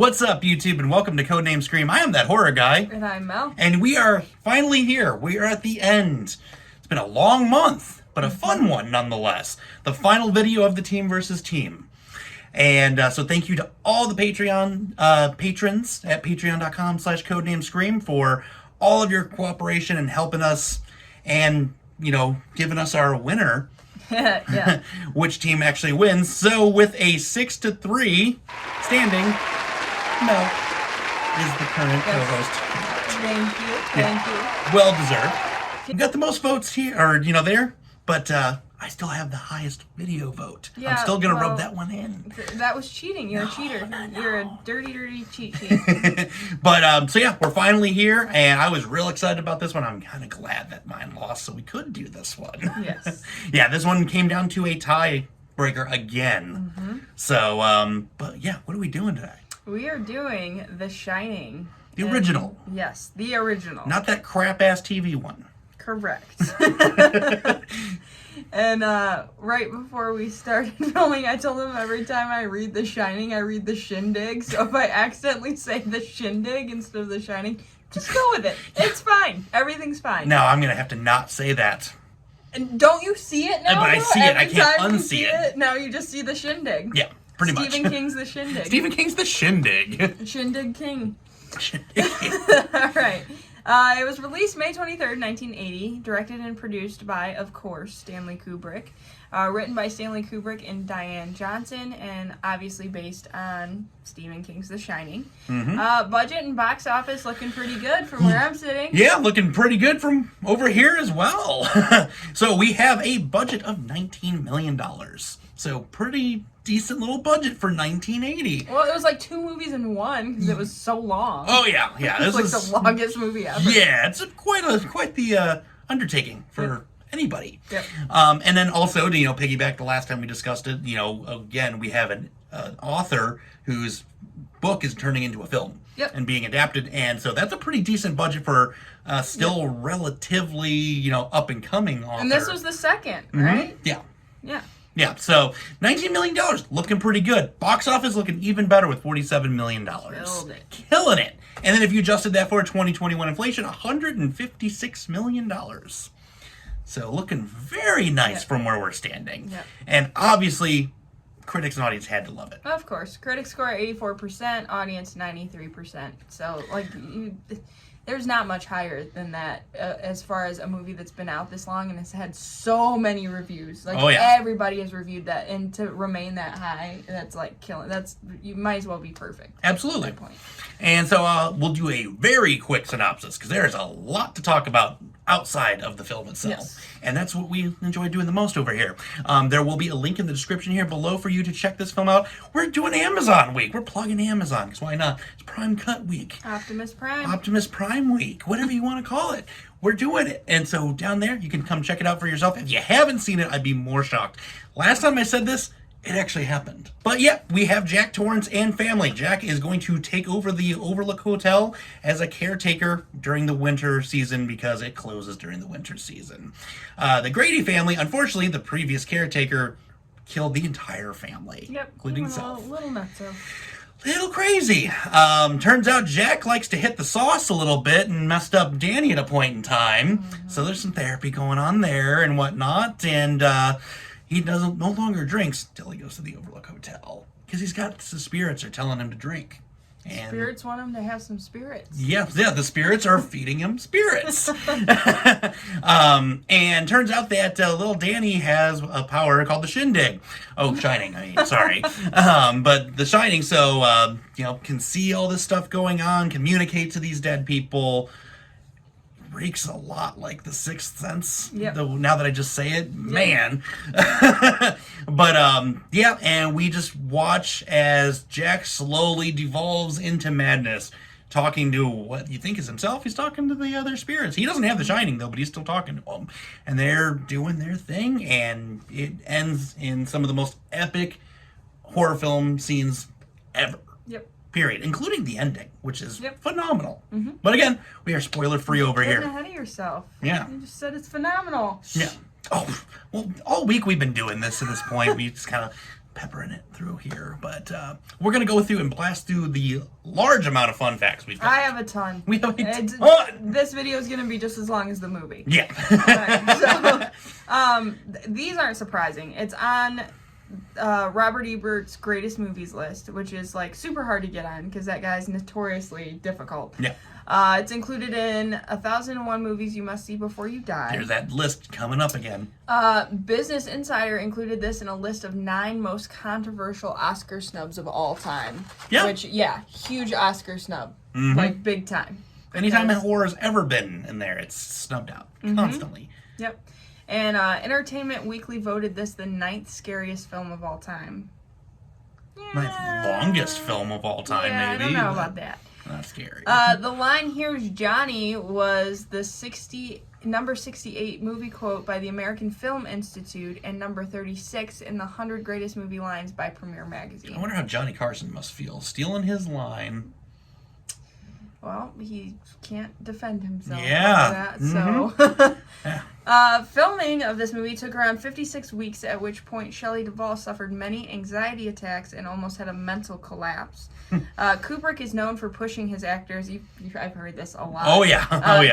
What's up, YouTube, and welcome to Codename Scream. I am that horror guy. And I'm Mel. And we are finally here. We are at the end. It's been a long month, but a fun one nonetheless. The final video of the Team versus Team. And so thank you to all the Patreon patrons at patreon.com/codenamescream for all of your cooperation and helping us and, you know, giving us our winner. Yeah. Which team actually wins. So with a 6-3 standing, Mel is the current co-host. Thank you. Well deserved. You got the most votes here, or there, but I still have the highest video vote. Yeah, I'm still gonna rub that one in. That was cheating. You're a cheater. No. You're a dirty cheat sheet. But so yeah, we're finally here, and I was real excited about this one. I'm kind of glad that mine lost, so we could do this one. Yes. Yeah, this one came down to a tiebreaker again. Mm-hmm. So, but yeah, what are we doing today? We are doing The Shining. The original. Yes, the original. Not that crap-ass TV one. Correct. And right before we started filming, I told him every time I read The Shining, I read The Shindig. So if I accidentally say The Shindig instead of The Shining, just go with it. It's fine. Everything's fine. No, I'm gonna have to not say that. And don't you see it now? But I see it. I Every can't time you unsee see it. Now you just see The Shindig. Yeah, pretty much. Stephen King's The Shindig. Stephen King's The Shindig. Shindig King. Shindig. All right. It was released May 23rd, 1980, directed and produced by, of course, Stanley Kubrick. Written by Stanley Kubrick and Diane Johnson, and obviously based on Stephen King's The Shining. Mm-hmm. Budget and box office looking pretty good from where I'm sitting. Yeah, looking pretty good from over here as well. So we have a budget of $19 million. So pretty decent little budget for 1980. Well, it was like 2 movies in one because it was so long. Oh yeah. This was like the longest movie ever. Yeah, it's quite the undertaking for anybody. Yep. And then also to piggyback the last time we discussed it, again we have an author whose book is turning into a film. Yep. And being adapted, and so that's a pretty decent budget for still relatively up and coming author. And this was the second, right? Yeah. Yeah. Yeah, so $19 million, looking pretty good. Box office looking even better with $47 million. Killed it. Killing it. And then if you adjusted that for 2021 inflation, $156 million. So looking very nice from where we're standing. Yep. And obviously, critics and audience had to love it. Of course. Critics score 84%, audience 93%. So, there's not much higher than that as far as a movie that's been out this long and has had so many reviews. Everybody has reviewed that, and to remain that high, that's like killing. You might as well be perfect. Absolutely. At that point. And so we'll do a very quick synopsis because there's a lot to talk about outside of the film itself. Yes. And that's what we enjoy doing the most over here. There will be a link in the description here below for you to check this film out. We're doing Amazon week. We're plugging Amazon because why not? It's Prime Cut week. Optimus Prime. Optimus Prime week. Whatever you want to call it. We're doing it. And so down there, you can come check it out for yourself. If you haven't seen it, I'd be more shocked. Last time I said this, it actually happened. But yeah, we have Jack Torrance and family. Jack is going to take over the Overlook Hotel as a caretaker during the winter season because it closes during the winter season. The Grady family, unfortunately, the previous caretaker killed the entire family, including himself. Little nutso. Little crazy. Turns out Jack likes to hit the sauce a little bit and messed up Danny at a point in time. Mm-hmm. So there's some therapy going on there and whatnot. And he no longer drinks till he goes to the Overlook Hotel because he's got the spirits are telling him to drink. And spirits want him to have some spirits. Yeah, the spirits are feeding him spirits. And turns out that little Danny has a power called the Shindig. Oh, Shining, sorry. But the Shining, so, can see all this stuff going on, communicate to these dead people. Reeks a lot like The Sixth Sense. Yep. Though now that I just say it, man. But and we just watch as Jack slowly devolves into madness, talking to what you think is himself. He's talking to the other spirits. He doesn't have the Shining though, but he's still talking to them, and they're doing their thing, and it ends in some of the most epic horror film scenes ever. Yep. Period, including the ending, which is phenomenal. Mm-hmm. But again, we are spoiler-free over Getting here. ahead of yourself. Yeah. You just said it's phenomenal. Yeah. Oh, well, all week we've been doing this to this point. We just kind of peppering it through here. But we're going to go through and blast through the large amount of fun facts we've got. I have a ton. We have a ton. This video is going to be just as long as the movie. Yeah. So, these aren't surprising. It's on Robert Ebert's greatest movies list, which is like super hard to get on because that guy's notoriously difficult. Yeah. It's included in 1001 movies you must see before you die. There's that list coming up again. Business Insider included this in a list of 9 most controversial Oscar snubs of all time. Yeah. Which, huge Oscar snub. Like, big time. Anytime that horror's ever been in there, it's snubbed out constantly. Yep. And Entertainment Weekly voted this the 9th scariest film of all time. Ninth longest film of all time, yeah, maybe. I don't know about that. Not scary. The line "Here's Johnny" was the number 68 movie quote by the American Film Institute and number 36 in the 100 Greatest Movie Lines by Premiere Magazine. I wonder how Johnny Carson must feel stealing his line. Well, he can't defend himself. Yeah. So, filming of this movie took around 56 weeks, at which point Shelley Duvall suffered many anxiety attacks and almost had a mental collapse. Kubrick is known for pushing his actors. I've heard this a lot. Oh yeah,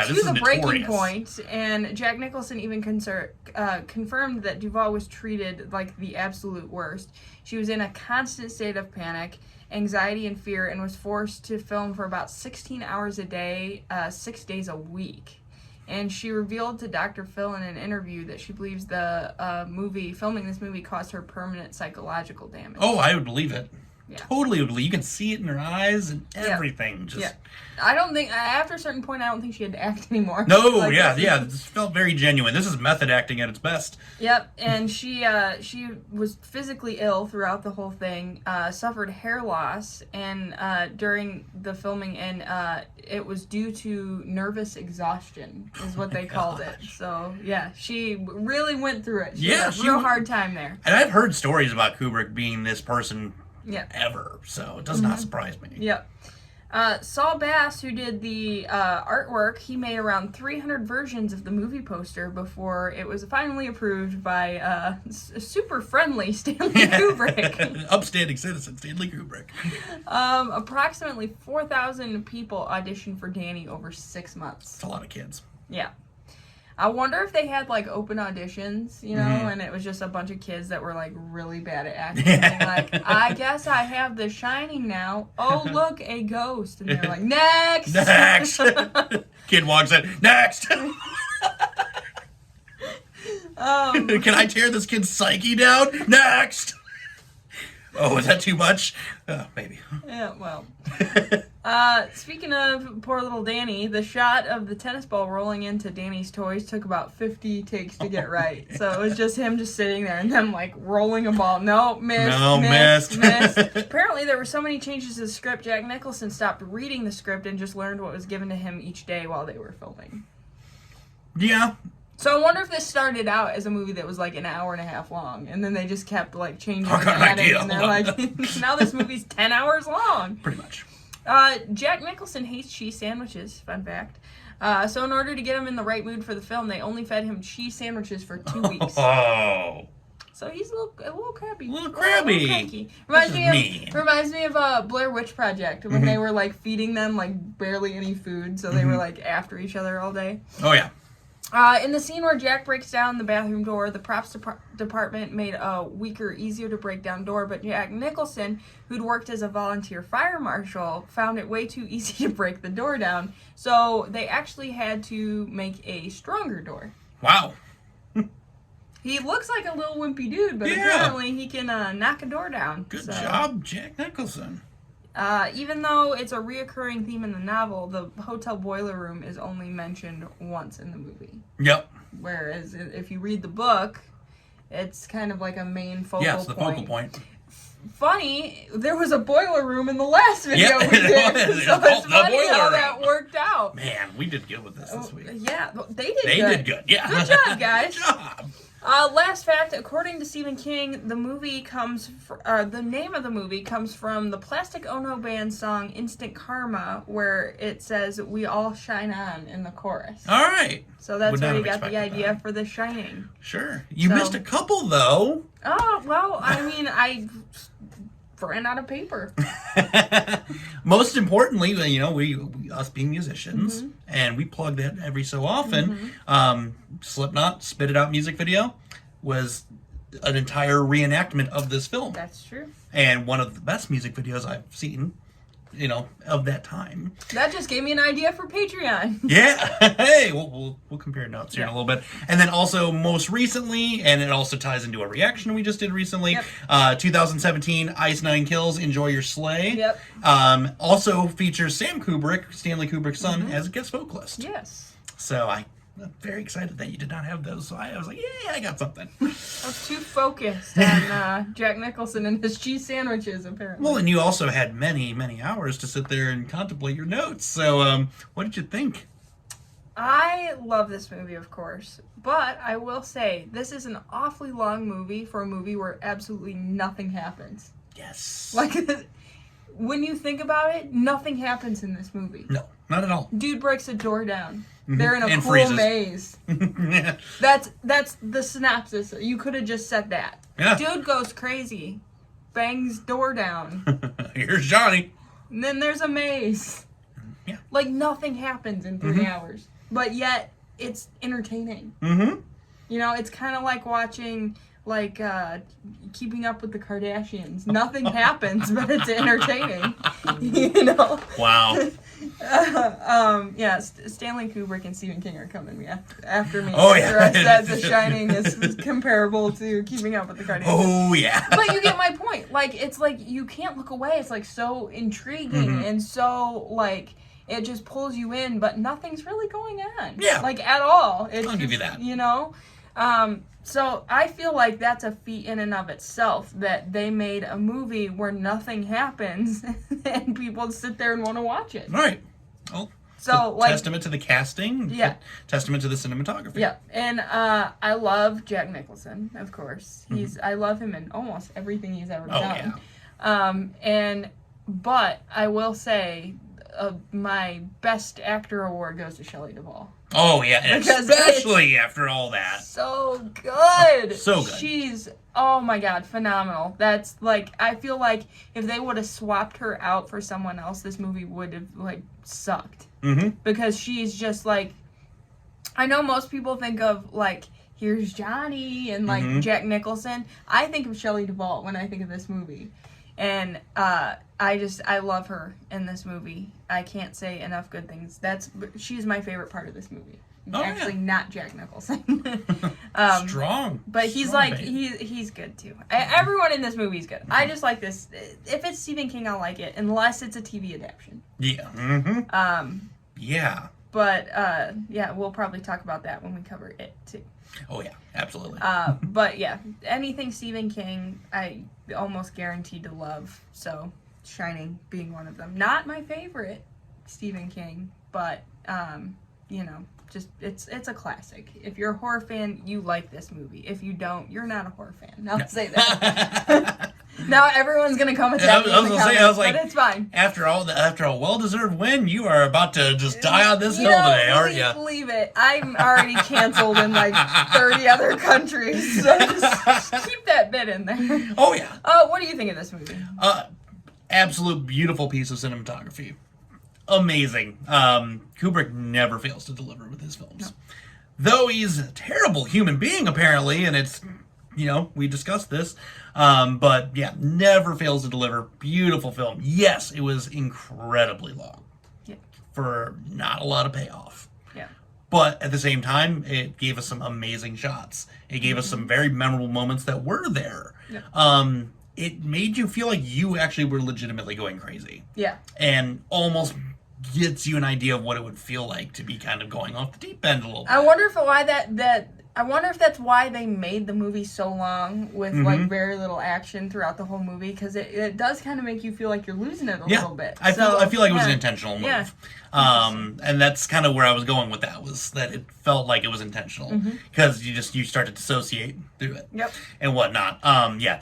This is the breaking point, and Jack Nicholson even confirmed that Duvall was treated like the absolute worst. She was in a constant state of panic, anxiety, and fear, and was forced to film for about 16 hours a day, 6 days a week. And she revealed to Dr. Phil in an interview that she believes the filming this movie caused her permanent psychological damage. Oh, I would believe it. Yeah. Totally would believe. You can see it in her eyes and everything. Yeah. I don't think, after a certain point, I don't think she had to act anymore. No, like, this felt very genuine. This is method acting at its best. Yep, and she was physically ill throughout the whole thing, suffered hair loss, and during the filming, and it was due to nervous exhaustion, is what they called it. So, yeah, she really went through it. She had a real hard time there. And I've heard stories about Kubrick being this person ever, so it does not surprise me. Yep. Saul Bass, who did the artwork, he made around 300 versions of the movie poster before it was finally approved by a super friendly Stanley Kubrick. Upstanding citizen Stanley Kubrick. Approximately 4,000 people auditioned for Danny over 6 months. That's a lot of kids. Yeah. I wonder if they had, like, open auditions, you know, and it was just a bunch of kids that were, like, really bad at acting. And like, I guess I have The Shining now. Oh, look, a ghost. And they're like, next! Next! Kid walks in, next! Can I tear this kid's psyche down? Next! Oh, is that too much? Maybe. Yeah, well. Speaking of poor little Danny, the shot of the tennis ball rolling into Danny's toys took about 50 takes to get right. So it was just him just sitting there and them like rolling a ball. No, missed. Apparently there were so many changes to the script, Jack Nicholson stopped reading the script and just learned what was given to him each day while they were filming. Yeah. So I wonder if this started out as a movie that was like an hour and a half long, and then they just kept like changing and adding, and they're like, now this movie's 10 hours long. Pretty much. Jack Nicholson hates cheese sandwiches, fun fact. So in order to get him in the right mood for the film, they only fed him cheese sandwiches for 2 weeks. Oh. So he's a little crabby. A little crabby. Cranky. Reminds me of Blair Witch Project, when they were like feeding them like barely any food, so they were like after each other all day. Oh yeah. In the scene where Jack breaks down the bathroom door, the props department made a weaker, easier to break down door, but Jack Nicholson, who'd worked as a volunteer fire marshal, found it way too easy to break the door down, so they actually had to make a stronger door. Wow. He looks like a little wimpy dude, but apparently he can knock a door down. Good job, Jack Nicholson. Even though it's a reoccurring theme in the novel, the hotel boiler room is only mentioned once in the movie. Yep. Whereas if you read the book, it's kind of like a main focal point. Yeah, it's the focal point. Funny, there was a boiler room in the last video we did. So it's funny how that worked out. Man, we did good with this week. Yeah, they did good. They did good, yeah. Good job, guys. Good job. Last fact, according to Stephen King, the name of the movie comes from the Plastic Ono Band song Instant Karma, where it says, "We all shine on" in the chorus. All right. So that's Would not where you have got the expected idea that. for The Shining. Sure. You missed a couple, though. Oh, well, I mean, I ran out of paper. Most importantly, you know, we us being musicians, and we plug that every so often. Slipknot Spit It Out music video was an entire reenactment of this film. That's true. And one of the best music videos I've seen, you know, of that time. That just gave me an idea for Patreon. Yeah. Hey, we'll compare notes here in a little bit. And then also most recently, and it also ties into a reaction we just did recently, 2017 Ice Nine Kills, Enjoy Your Sleigh. Yep. Also features Sam Kubrick, Stanley Kubrick's son, as a guest vocalist. Yes. So I'm very excited that you did not have those. So I was like, yeah, I got something. I was too focused on Jack Nicholson and his cheese sandwiches, apparently. Well, and you also had many, many hours to sit there and contemplate your notes. So what did you think? I love this movie, of course, but I will say this is an awfully long movie for a movie where absolutely nothing happens. Yes. Like, when you think about it, nothing happens in this movie. No, not at all. Dude breaks a door down. They're in a And cool freezes. maze. Yeah. That's the synopsis. You could have just said that. Yeah. Dude goes crazy, bangs door down, Here's Johnny. and then there's a maze. Yeah. Like, nothing happens in 3 hours, but yet it's entertaining. Mm-hmm. You know, it's kind of like watching, like, Keeping Up with the Kardashians. Nothing happens, but it's entertaining. You know? Wow. Yeah, Stanley Kubrick and Stephen King are coming after me. Oh, after yeah. I said The Shining is comparable to Keeping Up with the Kardashians. Oh, yeah. But you get my point. Like, it's like, you can't look away. It's, like, so intriguing and so, like, it just pulls you in, but nothing's really going on. Yeah. Like, at all. I'll give you that. You know? So I feel like that's a feat in and of itself, that they made a movie where nothing happens and people sit there and want to watch it. All right. Well, So, like, testament to the casting. Yeah. Testament to the cinematography. yeah, and I love Jack Nicholson, of course. I love him in almost everything he's ever done. Yeah. But I will say, my Best Actor award goes to Shelley Duvall. Oh, yeah. And Because especially after all that. So good. So good. She's, oh my God, phenomenal. That's, like, I feel like if they would have swapped her out for someone else, this movie would have, like, sucked. Mm-hmm. Because she's just, like, I know most people think of, like, Here's Johnny and, like, Jack Nicholson. I think of Shelley Duvall when I think of this movie. And I love her in this movie. I can't say enough good things. She's my favorite part of this movie. Oh, Actually, yeah. not Jack Nicholson. Strong. But he's Strong like, babe. he's good too. Everyone in this movie is good. I just like this. If it's Stephen King, I'll like it, unless it's a TV adaptation. Yeah. Mm-hmm. Yeah. But yeah, we'll probably talk about that when we cover it too. Oh, yeah. Absolutely. But yeah, anything Stephen King, I almost guaranteed to love. So, Shining being one of them. Not my favorite Stephen King, but you know, just it's a classic. If you're a horror fan, you like this movie. If you don't, you're not a horror fan. I'll say that. Now everyone's gonna come attack me in the comments, I was like, but it's fine. After a well-deserved win, you are about to just die on this hill today, aren't you? Leave it. I'm already canceled in like 30 other countries, so just keep that bit in there. Oh, yeah. What do you think of this movie? Absolute beautiful piece of cinematography. Amazing. Kubrick never fails to deliver with his films. No. Though he's a terrible human being, apparently, and it's, you know, we discussed this. But, yeah, never fails to deliver. Beautiful film. Yes, it was incredibly long. Yeah. For not a lot of payoff. Yeah. But at the same time, it gave us some amazing shots. It gave us some very memorable moments that were there. Yeah. It made you feel like you actually were legitimately going crazy. Yeah. And almost gets you an idea of what it would feel like to be kind of going off the deep end a little bit. I wonder if why that I wonder if that's why they made the movie so long with like very little action throughout the whole movie, because it does kind of make you feel like you're losing it a little bit. I feel like it was an intentional move. Yeah. And that's kind of where I was going with that, was that it felt like it was intentional, because you start to dissociate through it. Yep. And whatnot.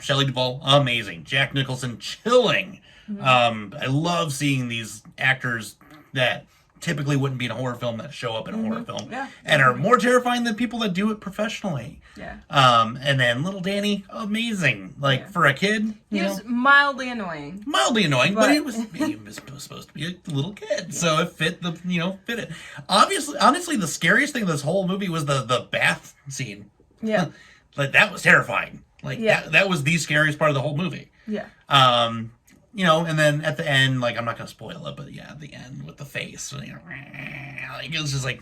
Shelley Duvall, amazing. Jack Nicholson, chilling. I love seeing these actors that typically wouldn't be in a horror film that show up in a horror film, and are more terrifying than people that do it professionally. Yeah. And then little Danny, amazing. Like for a kid, he was mildly annoying. But he was supposed to be a little kid, so it fit it. Honestly, the scariest thing of this whole movie was the bath scene. Yeah. Like that was terrifying. Like that was the scariest part of the whole movie. Yeah. And then at the end, like, I'm not going to spoil it, but yeah, at the end with the face, like, it was just like,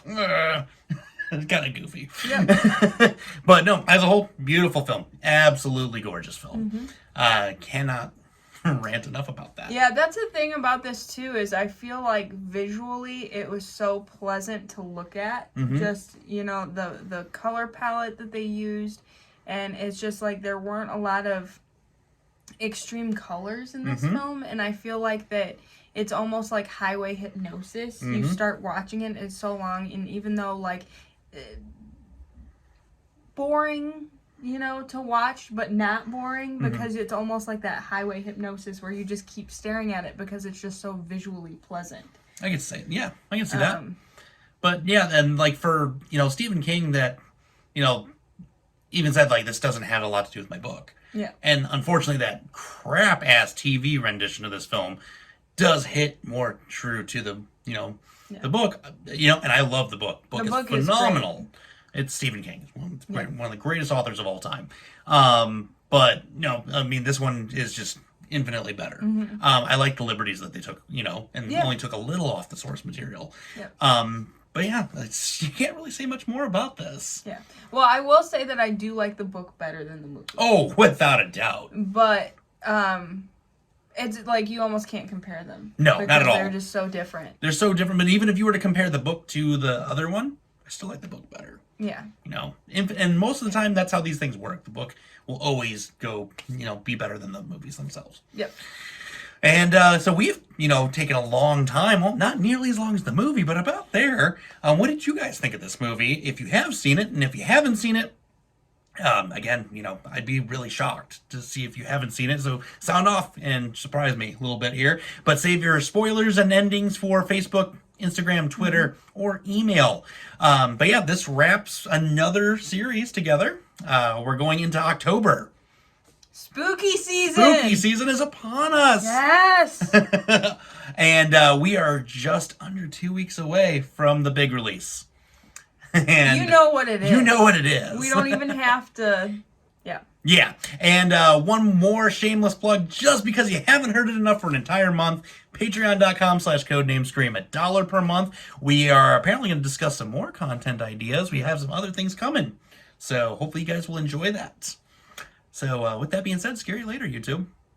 it's kind of goofy. Yeah. But no, as a whole, beautiful film. Absolutely gorgeous film. Cannot rant enough about that. Yeah, that's the thing about this, too, is I feel like visually it was so pleasant to look at. Just, the color palette that they used, and it's just like there weren't a lot of extreme colors in this film, and I feel like that it's almost like highway hypnosis. You start watching it, it's so long, and even though like boring, to watch, but not boring, because it's almost like that highway hypnosis where you just keep staring at it because it's just so visually pleasant. I can see that. But yeah, and like for Stephen King, that even said like this doesn't have a lot to do with my book. Yeah. And unfortunately, that crap-ass TV rendition of this film does hit more true to the, the book. And I love the book. The book is phenomenal. It's Stephen King. It's one of the greatest authors of all time. But, no, I mean, this one is just infinitely better. I like the liberties that they took, and only took a little off the source material. But yeah, you can't really say much more about this. Yeah. Well, I will say that I do like the book better than the movie. Oh, without a doubt. But it's like you almost can't compare them. No, not at all. They're just so different. They're so different, but even if you were to compare the book to the other one, I still like the book better. Yeah. And most of the time, that's how these things work. The book will always go, be better than the movies themselves. Yep. And so we've, taken a long time, well, not nearly as long as the movie, but about there. What did you guys think of this movie? If you have seen it, and if you haven't seen it, again, I'd be really shocked to see if you haven't seen it. So sound off and surprise me a little bit here. But save your spoilers and endings for Facebook, Instagram, Twitter, or email. But yeah, this wraps another series together. We're going into October. Spooky season! Spooky season is upon us! Yes! And we are just under 2 weeks away from the big release. And you know what it is. You know what it is. We don't even have to... Yeah. Yeah. And one more shameless plug, just because you haven't heard it enough for an entire month, patreon.com/codenamescream. $1 per month. We are apparently going to discuss some more content ideas. We have some other things coming. So hopefully you guys will enjoy that. So with that being said, scary later, YouTube.